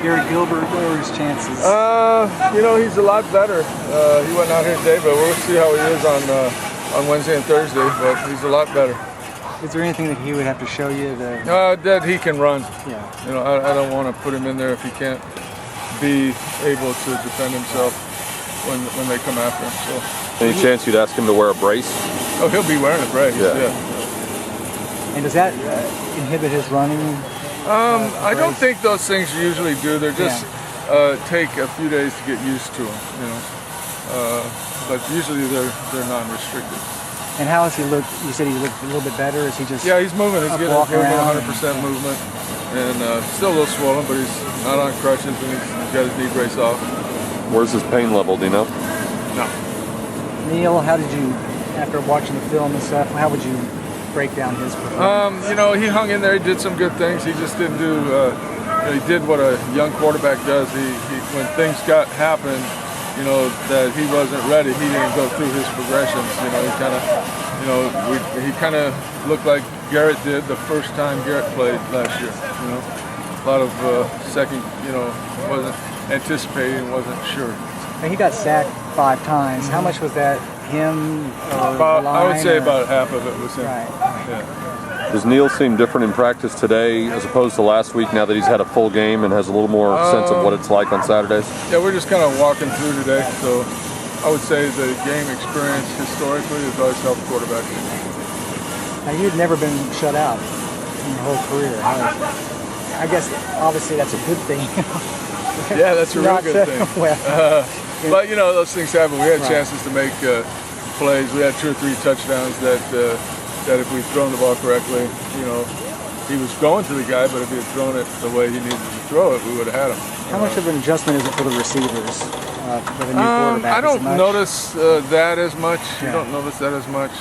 Garrett Gilbert, what are his chances? He's a lot better. He went out here today, but we'll see how he is on Wednesday and Thursday. But he's a lot better. Is there anything that he would have to show you that? That he can run. Yeah. I don't want to put him in there if he can't be able to defend himself when they come after him. So. Any chance you'd ask him to wear a brace? Oh, he'll be wearing a brace. Yeah. And does that inhibit his running? I don't think those things usually do. They're just take a few days to get used to them. But usually they're non-restricted. And how has he looked? You said he looked a little bit better. Is he just? Yeah, he's moving. He's getting 100% movement, and still a little swollen, but he's not on crutches, and he's got his knee brace off. Where's his pain level? Do you know? No. Neal, how did you, after watching the film and stuff, how would you break down his performance? He hung in there. He did some good things. He just didn't do. He did what a young quarterback does. He when things happened, that he wasn't ready. He didn't go through his progressions. He kind of looked like Garrett did the first time Garrett played last year. A lot of second. Wasn't anticipating, wasn't sure. And he got sacked 5 times. How much was that him? I would say about half of it was him. Right. Yeah. Does Neal seem different in practice today as opposed to last week now that he's had a full game and has a little more sense of what it's like on Saturdays? Yeah, we're just kind of walking through today. So I would say the game experience historically has always helped quarterbacks. Now, you've never been shut out in your whole career. I guess, obviously, that's a good thing. Yeah, that's a real good thing. But, those things happen. We had chances to make plays. We had 2 or 3 touchdowns that if we'd thrown the ball correctly, he was going to the guy, but if he had thrown it the way he needed to throw it, we would have had him. How much of an adjustment is it for the receivers with a new quarterback? I don't notice that as much. Yeah. You don't notice that as much.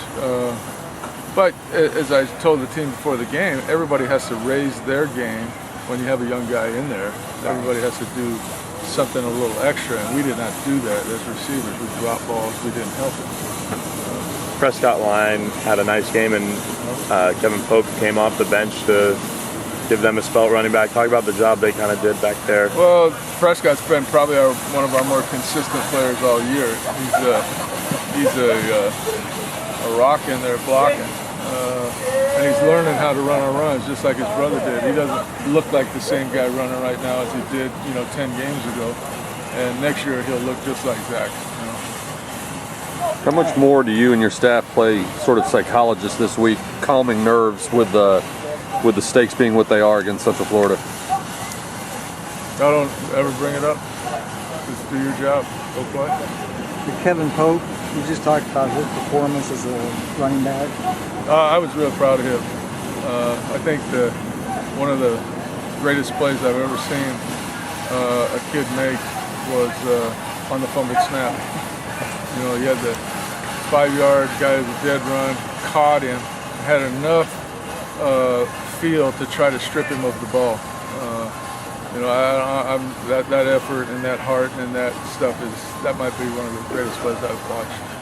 But as I told the team before the game, everybody has to raise their game when you have a young guy in there. Everybody has to do something a little extra, and we did not do that as receivers. We dropped balls. We didn't help it. Prescott line had a nice game, and Kevin Pope came off the bench to give them a spell running back. Talk about the job they kind of did back there. Well, Prescott's been probably one of our more consistent players all year. He's a rock in there blocking. And he's learning how to run our runs just like his brother did. He doesn't look like the same guy running right now as he did, 10 games ago. And next year he'll look just like Zach. How much more do you and your staff play sort of psychologist this week, calming nerves with the stakes being what they are against Central Florida? I don't ever bring it up. Just do your job. Go play. Kevin Pope, you just talked about his performance as a running back. I was real proud of him. I think one of the greatest plays I've ever seen a kid make was on the fumbled snap. He had the 5-yard guy with a dead run, caught him, had enough feel to try to strip him of the ball. That effort and that heart and that stuff that might be one of the greatest plays I've watched.